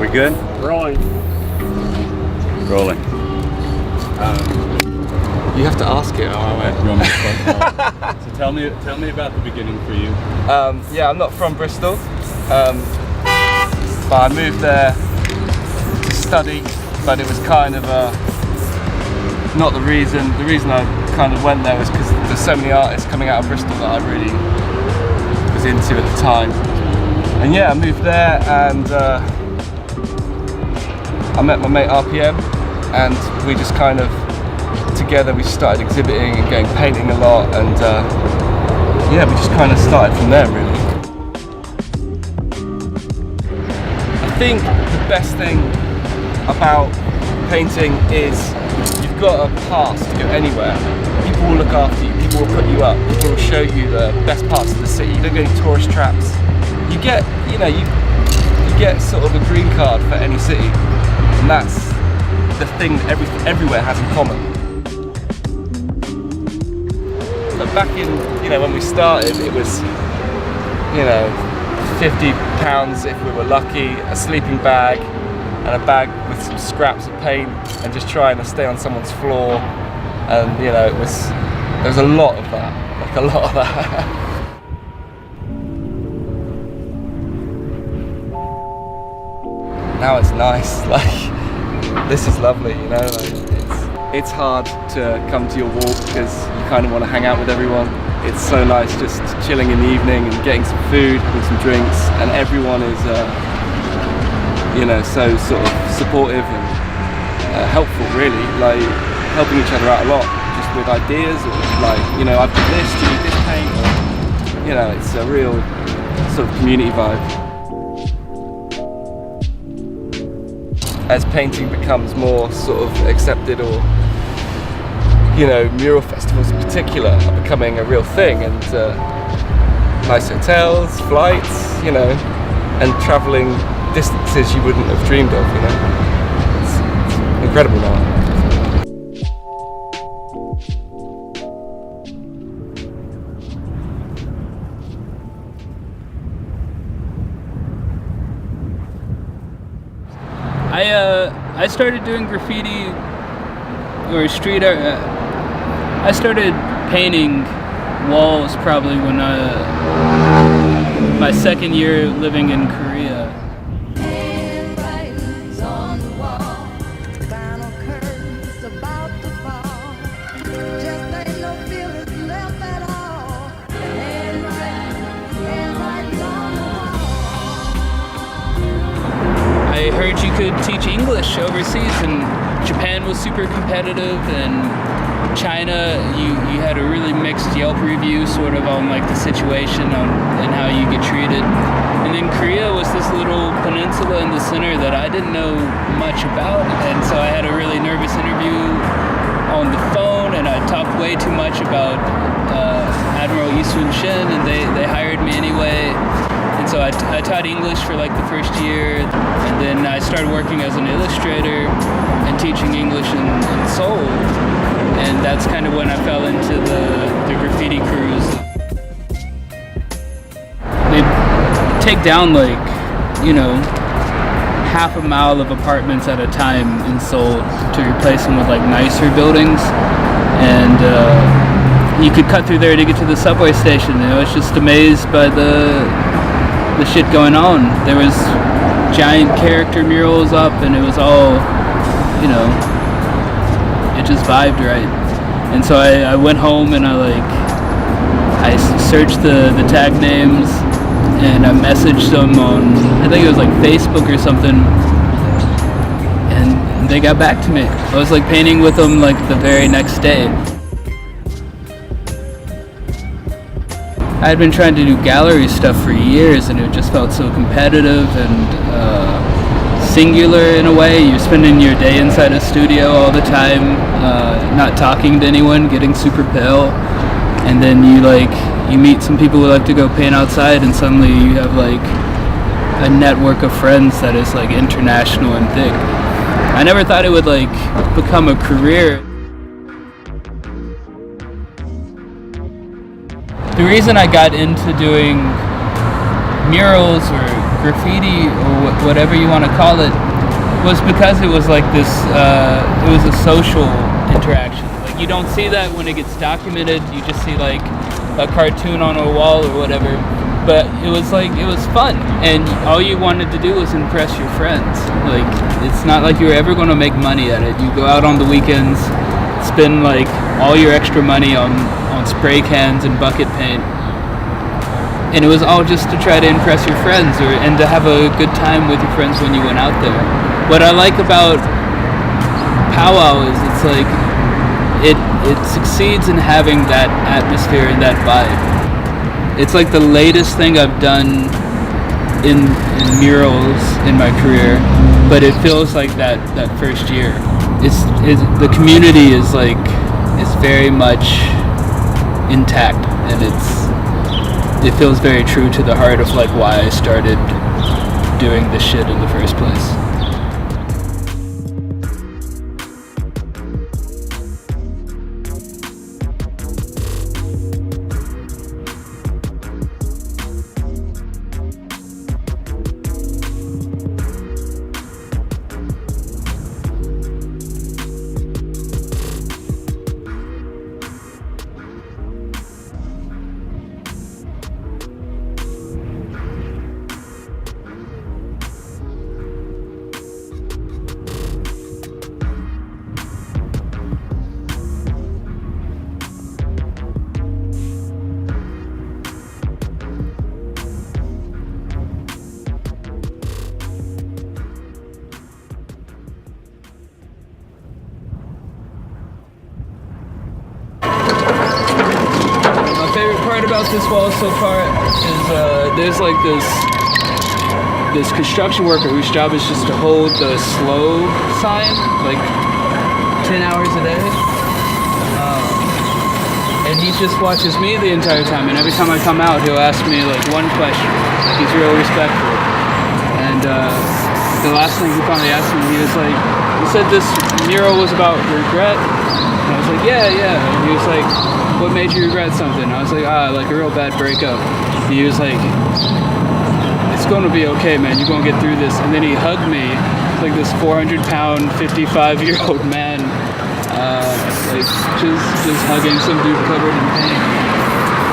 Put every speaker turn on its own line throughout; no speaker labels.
We good?
Rolling.
Rolling.
You have to ask it.
You want me to start? So tell me about the beginning for you.
Yeah, I'm not from Bristol, but I moved there to study. But it was kind of not the reason. The reason I kind of went there was because there's so many artists coming out of Bristol that I really was into at the time. And yeah, I moved there and I met my mate RPM, and we just kind of together we started exhibiting and going painting a lot, and yeah, we just kind of started from there really. I think the best thing about painting is you've got a pass to go anywhere. People will look after you, people will put you up, people will show you the best parts of the city. You don't get any tourist traps. You get, you get sort of a green card for any city, and that's the thing that everywhere has in common. But back in, when we started, it was, £50 if we were lucky, a sleeping bag, and a bag with some scraps of paint, and just trying to stay on someone's floor. And there was a lot of that, Now it's nice, this is lovely, it's hard to come to your walk because you kind of want to hang out with everyone. It's so nice just chilling in the evening and getting some food, having some drinks, and everyone is so sort of supportive and helpful really, helping each other out a lot, just with ideas or I've got this, do you need this paint, or it's a real sort of community vibe. As painting becomes more sort of accepted, or mural festivals in particular are becoming a real thing, and nice hotels, flights, and travelling distances you wouldn't have dreamed of, It's incredible now.
I started doing graffiti or street art. I started painting walls probably when my second year living in Korea. I heard you could teach English overseas, and Japan was super competitive, and China, you had a really mixed Yelp review sort of on the situation and how you get treated. And then Korea was this little peninsula in the center that I didn't know much about, and so I had a really nervous interview on the phone, and I talked way too much about Admiral Yi Sun-shin, and they hired me anyway. And so I taught English for the first year, and then I started working as an illustrator and teaching English in Seoul, and that's kind of when I fell into the graffiti crews. They take down half a mile of apartments at a time in Seoul to replace them with nicer buildings, and you could cut through there to get to the subway station. I was just amazed by the shit going on. There was giant character murals up, and it was all, it just vibed right. And so I went home and I searched the tag names, and I messaged them on, I think it was Facebook or something, and they got back to me. I was painting with them the very next day. I had been trying to do gallery stuff for years, and it just felt so competitive and singular in a way. You're spending your day inside a studio all the time, not talking to anyone, getting super pale, and then you meet some people who like to go paint outside, and suddenly you have a network of friends that is international and thick. I never thought it would become a career. The reason I got into doing murals or graffiti or whatever you want to call it was because it was like this, it was a social interaction. Like you don't see that when it gets documented, you just see like a cartoon on a wall or whatever, but it was fun, and all you wanted to do was impress your friends. Like, it's not like you were ever going to make money at it. You go out on the weekends, spend like all your extra money on spray cans and bucket paint, and it was all just to try to impress your friends and to have a good time with your friends when you went out there. What I like about POW is it's like it succeeds in having that atmosphere and that vibe. It's like the latest thing I've done in murals in my career, but it feels like that first year. The community is very much intact, and it feels very true to the heart of like why I started doing this shit in the first place. About this wall so far is there's like this construction worker whose job is just to hold the slow sign like 10 hours a day, and he just watches me the entire time, and every time I come out he'll ask me like one question. He's real respectful, and the last thing he finally asked me, he was like, "You said this mural was about regret?" And I was like, yeah. And he was like, "What made you regret something?" I was like, like a real bad breakup. He was like, "It's going to be okay, man. You're going to get through this." And then he hugged me, like this 400-pound, 55-year-old man, like just hugging some dude covered in paint.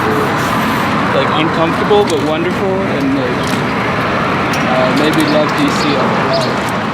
It was like uncomfortable but wonderful, and like made me love DC a lot.